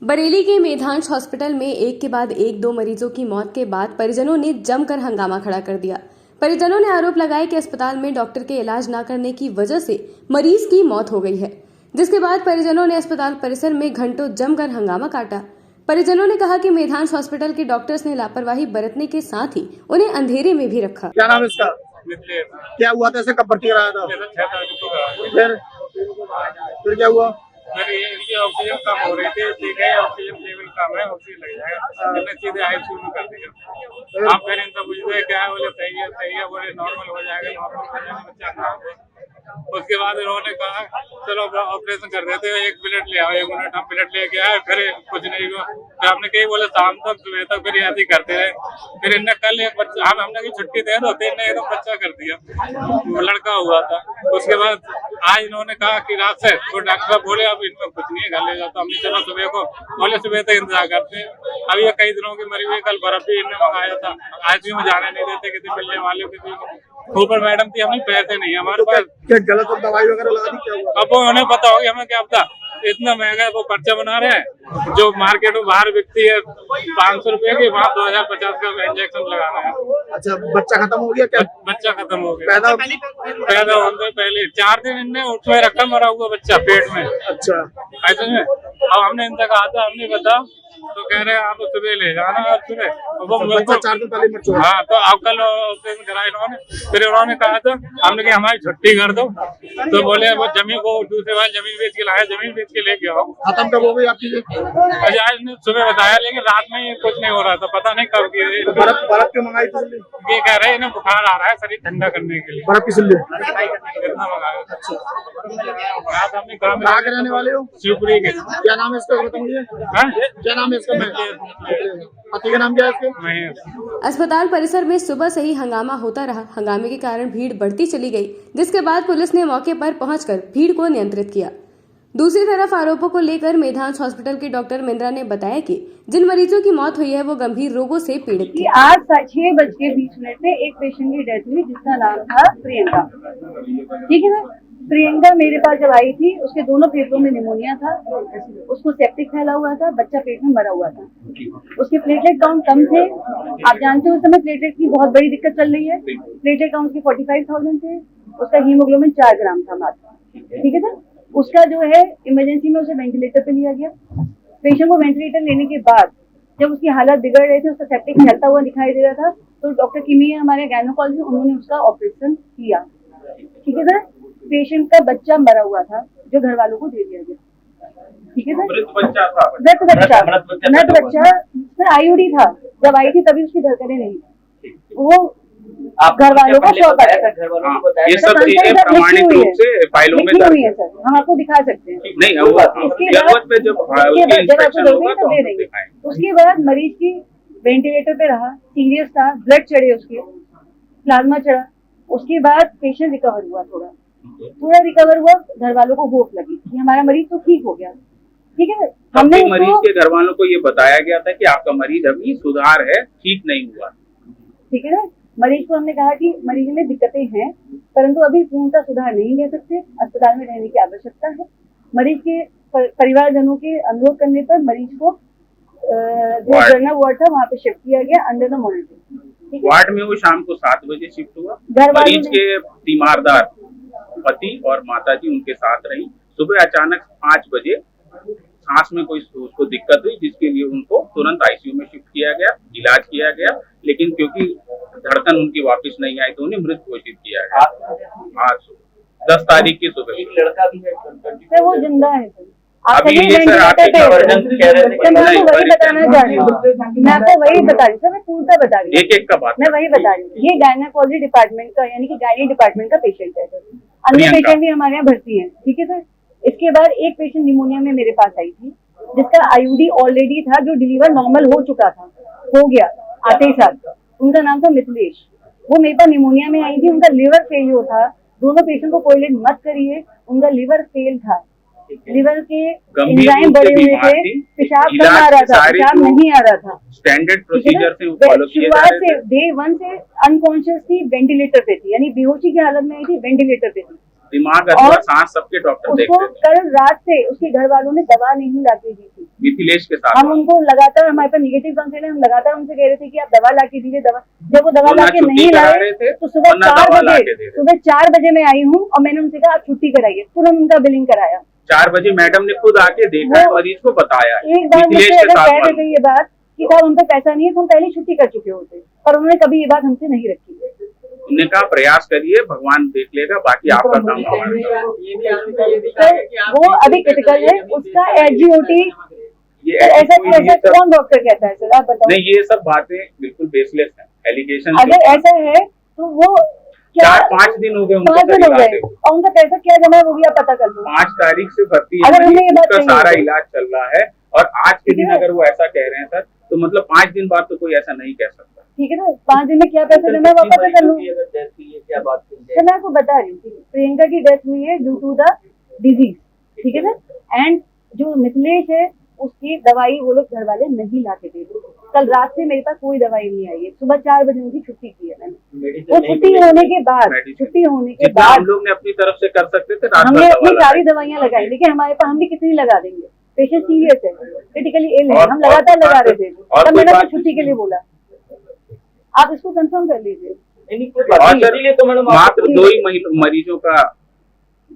बरेली के मेधांश हॉस्पिटल में एक के बाद एक दो मरीजों की मौत के बाद परिजनों ने जमकर हंगामा खड़ा कर दिया। परिजनों ने आरोप लगाया कि अस्पताल में डॉक्टर के इलाज न करने की वजह से मरीज की मौत हो गई है, जिसके बाद परिजनों ने अस्पताल परिसर में घंटों जमकर हंगामा काटा। परिजनों ने कहा कि मेधांश हॉस्पिटल के डॉक्टर्स ने लापरवाही बरतने के साथ ही उन्हें अंधेरे में भी रखा। क्या नाम है इसका? क्या हुआ था? ऐसे कब भर्ती कराया था? फिर क्या हुआ? इनकी ऑक्सीजन कम हो रही थी, ठीक है, ऑक्सीजन लेवल कम है, ऑक्सीजन लग जाएगा, हमने सीधे आईसीयू में कर दिया। आप फिर इनसे पूछते क्या है, बोले सही है, बोले नॉर्मल हो जाएगा, बच्चा खराब है। उसके बाद उन्होंने कहा चलो ऑपरेशन कर देते हैं, 1 मिनट ले आओ, 1 मिनट हम मिनट लेके आए, फिर कुछ नहीं हुआ। फिर हमने कही बोले शाम तक सुबह तक फिर ऐसे ही करते रहे। फिर इनने कल एक बच्चा हमने छुट्टी दे दो, इनने एकदम बच्चा कर दिया, वो लड़का हुआ था। उसके बाद आज इन्होंने कहा कि रात से तो डॉक्टर साहब बोले अब इनमें कुछ नहीं है, घर ले जाओ। तो हमने चलो सुबह को बोले सुबह तक इंतजार करते हैं। अब ये कई दिनों की मरी हुई, कल बर्फ भी इनने मंगाया था, आईसीयू में जाने नहीं देते, किसी मिलने वाले किसी ऊपर मैडम थी, हमें पैसे नहीं हमारे पास। क्या गलत दवाई वगैरह लगा दी? क्या हुआ? अब वो उन्हें पता होगी, हमें क्या पता। इतना महंगा वो पर्चा बना रहे हैं, जो मार्केट में बाहर बिकती है 500 रुपए की, वहाँ 2050 का इंजेक्शन लगाना है। अच्छा, बच्चा खत्म हो गया? क्या बच्चा खत्म हो गया? पैदा होने पहले 4 दिन इनने उसमें रखा, मरा हुआ बच्चा पेट में। अच्छा, ऐसे में अब हमने इनसे कहा था, हमने बता तो कह रहे आप सुबह ले जाना, आप सुबह बच्चा 4 दिन पहले मर चुका। हाँ, तो अब कल ऑपरेशन कराया इन्होंने। फिर उन्होंने कहा था, हमने कहा हमारी छुट्टी कर दो, तो बोले वो जमीन को दूसरे बार जमीन बेच के लाया, जमीन बेच के लेके आओ। खत्म कब हो गई आपकी? आज ने सुबह बताया, लेकिन रात में कुछ नहीं हो रहा था, पता नहीं कब की। बर्फ क्यों मंगाई थी? ये कह रहे हैं इन्हें बुखार आ रहा है, शरीर ठंडा करने के लिए बर्फ किस लिए कितना मंगाया। रात हमने काम कहाँ के रहने वाले हो? शिवपुरी के। क्या नाम है इसका? बताइए, क्या नाम है इसका? पति का नाम क्या है इसके? अस्पताल परिसर में सुबह से ही हंगामा होता रहा। हंगामे के कारण भीड़ बढ़ती चली गई, जिसके बाद पुलिस ने मौके पर पहुंचकर भीड़ को नियंत्रित किया। दूसरी तरफ आरोपों को लेकर मेधांश हॉस्पिटल के डॉक्टर मिंद्रा ने बताया कि जिन मरीजों की मौत हुई है वो गंभीर रोगों से पीड़ित थे। आज 6:20 में एक पेशेंट की डेथ हुई, जिसका नाम था प्रियंका। ठीक है ना? प्रियंका मेरे पास जब आई थी, उसके दोनों फेफड़ों में निमोनिया था, उसको सेप्टिक फैला हुआ था, बच्चा पेट में मरा हुआ था, उसके प्लेटलेट काउंट कम थे। आप जानते हो उस समय प्लेटलेट की बहुत बड़ी दिक्कत चल रही है। प्लेटलेट काउंट के 45,000 थे, उसका हीमोग्लोबिन 4 ग्राम था मात्र। ठीक है ना? उसका जो है इमरजेंसी में उसे वेंटिलेटर पे लिया गया। पेशेंट को वेंटिलेटर लेने के बाद जब उसकी हालत बिगड़ रही थी, उसका सेप्टिक फैलता हुआ दिखाई दे रहा था, तो डॉक्टर किमी हमारे गायनोकोलॉजिस्ट, उन्होंने उसका ऑपरेशन किया। ठीक है सर? पेशेंट का बच्चा मरा हुआ था, जो घर वालों को दे दिया गया। ठीक है सर? मृत बच्चा सर आईयूडी था, जब आई थी तभी उसकी धड़कनें नहीं थी, वो घर वालों को शौक आया था। ये सब चीजें प्रमाणित रूप से फाइलों में दर्ज है सर, हम आपको दिखा सकते हैं। नहीं, उसके बाद मरीज की वेंटिलेटर पे रहा, सीरियस था, ब्लड चढ़े, उसके प्लाज्मा चढ़ा। उसके बाद पेशेंट रिकवर हुआ, थोड़ा रिकवर हुआ, घर वालों को होप लगी कि हमारा मरीज तो ठीक हो गया। ठीक है, हमने मरीज के घर वालों को ये बताया गया था कि आपका मरीज अभी सुधार है, ठीक नहीं हुआ। ठीक है ना? मरीज को हमने कहा कि मरीज में दिक्कतें हैं, परंतु अभी पूर्णतः सुधार नहीं ले सकते, अस्पताल में रहने की आवश्यकता है। मरीज के परिवारजनों के अनुरोध करने पर मरीज को जो जनरल वार्ड था वहाँ पे शिफ्ट किया गया, अंडर द मॉनिटरिंग। वार्ड में वो शाम को 7 बजे शिफ्ट हुआ। मरीज के तीमारदार पति और माता जी उनके साथ रही। सुबह अचानक 5 बजे सांस में कोई उसको दिक्कत हुई, जिसके लिए उनको तुरंत आईसीयू में शिफ्ट किया गया, इलाज किया गया, लेकिन क्योंकि धड़कन उनकी वापस नहीं आई तो उन्हें मृत घोषित किया गया। आज 10 तारीख की सुबह। एक लड़का भी है सर, वो जिंदा है सर। अभी ये सर आपके मैं आपको वही बताना चाह रही हूँ, मैं आपको वही बता रही हूँ, मैं पूर्णतः बता रही हूँ, एक का बात मैं वही बता रही हूँ। ये गायनेकोलॉजी डिपार्टमेंट का, यानी कि गायनी डिपार्टमेंट का पेशेंट है सर। अन्य पेशेंट भी हमारे यहाँ भर्ती है। ठीक है सर? इसके बाद एक पेशेंट निमोनिया में मेरे पास आई थी, जिसका आईयूडी ऑलरेडी था, जो डिलीवर नॉर्मल हो चुका था, हो गया आते ही साथ। उनका नाम था मिथिलेश। वो मेरे पास निमोनिया में आई थी, उनका लिवर फेलियर था। दोनों पेशेंट को कोरिलेट मत करिए, उनका लिवर फेल था, लिवर के एंजाइम बढ़े हुए थे, पेशाब कम आ रहा था, पेशाब नहीं आ रहा था। स्टैंडर्ड प्रोसीजर से फॉलो किया जा रहा है। शुरुआत से डे 1 से अनकॉन्शियस थी, वेंटिलेटर पे थी, यानी बेहोशी की हालत में आई थी, वेंटिलेटर पे थी। दिमाग अथवा सांस सबके डॉक्टर देखते हैं। कल रात से उसके घर वालों ने दवा नहीं लाके दी थी, मिथिलेश के साथ हम उनको लगातार, हमारे पास निगेटिव कंप्लेंट है, हम लगातार उनसे कह रहे थे कि आप दवा ला के दीजिए दवा। जब वो दवा ला के नहीं लाए तो सुबह 4 बजे मैं आई हूँ और मैंने उनसे कहा आप छुट्टी कराइए, तुरंत उनका बिलिंग कराया। 4 बजे मैडम ने खुद आके देखा, मरीज को बताया। एक बार मुझे अगर कह रहे थे ये बात कि साहब हम पे पैसा नहीं है तो हम पहले छुट्टी कर चुके होते, पर उन्होंने कभी ये बात हमसे नहीं रखी। उन्होंने कहा प्रयास करिए, भगवान देख लेगा, बाकी आपका काम वो अभी क्रिटिकल है, उसका एसजीओटी ये ऐसा कौन डॉक्टर कहता है सर, आप बताओ। नहीं, ये सब बातें बिल्कुल बेसलेस है, एलिगेशन। अगर ऐसा है तो वो 4-5 दिन हो गए, 5 दिन हो गए और उनका पैसा क्या जमा हो गया पता कर लो। 5 तारीख से भर्ती है, अगर हमें ये बात उसका सारा इलाज चल रहा है और आज के दिन अगर वो ऐसा कह रहे हैं सर, तो मतलब 5 दिन बाद तो कोई ऐसा नहीं कह सकता। ठीक है ना, 5 दिन में क्या पैसा जमा हुआ पता कर लूँ। मैं आपको बता रही हूँ प्रियंका की डेथ हुई है ड्यू टू द डिजीज, ठीक है ना। एंड जो मिथिलेश है उसकी दवाई वो लोग घर वाले नहीं ला के दे। कल रात से मेरे पास कोई दवाई नहीं आई है, सुबह 4 बजे उनकी छुट्टी की है मैंने। वो छुट्टी होने के बाद हम लोग ने अपनी तरफ से कर सकते थे, हमने अपनी सारी दवाइयाँ लगाई, लेकिन हमारे पास हम भी कितनी लगा देंगे। पेशेंट सीरियस है, क्रिटिकली इल है, हम लगातार लगा रहे थे, तब मैंने उसको छुट्टी के लिए बोला। आप इसको कंफर्म कर लीजिए। मात्र 2 ही मरीजों का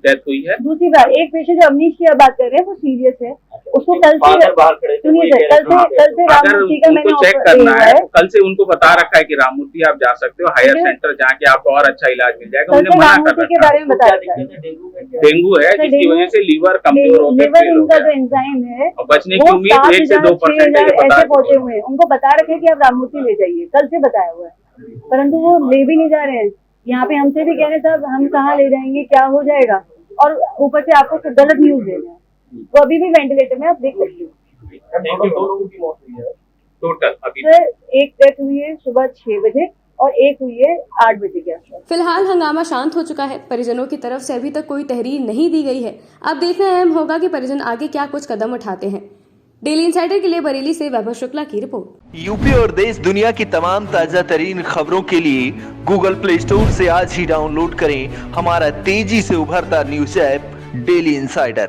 डेथ हुई है। दूसरी बात, एक पेशेंट जो अमनीश की बात कर रहे हैं वो सीरियस है, उसको कल से सुनिए सर, कल से राममूर्ति का मैंने चेक करना है, कल से उनको बता रखा है कि राममूर्ति आप जा सकते हो, हायर सेंटर जाके आपको और अच्छा इलाज मिल जाएगा। उन्हें मना कर के बारे में बता रखा है, डेंगू है जिसकी वजह से लीवर कमजोर हो गया, लीवर उनका जो एंजाइम है और बचने की उम्मीद 1 से 2% ऐसे पहुंचे हुए हैं। उनको बता रखे कि आप राममूर्ति ले जाइए, कल से बताया हुआ है, परंतु वो ले भी नहीं जा रहे हैं। यहाँ पे हमसे भी कह रहे साहब हम कहाँ ले जाएंगे, क्या हो जाएगा, और ऊपर से आपको गलत न्यूज दे रहे हैं। वो अभी भी वेंटिलेटर में, आप देख सकते हो। 2 लोगों की मौत हुई है टोटल अभी। सर एक डेथ हुई है सुबह 6 बजे और एक हुई है 8 बजे के आसपास। फिलहाल हंगामा शांत हो चुका है, परिजनों की तरफ से अभी तक कोई तहरीर नहीं दी गई है। अब देखना अहम होगा कि परिजन आगे क्या कुछ कदम उठाते हैं। डेली इंसाइडर के लिए बरेली से वैभव शुक्ला की रिपोर्ट। यूपी और देश दुनिया की तमाम ताजा तरीन खबरों के लिए गूगल प्ले स्टोर से आज ही डाउनलोड करें हमारा तेजी से उभरता न्यूज ऐप डेली इंसाइडर।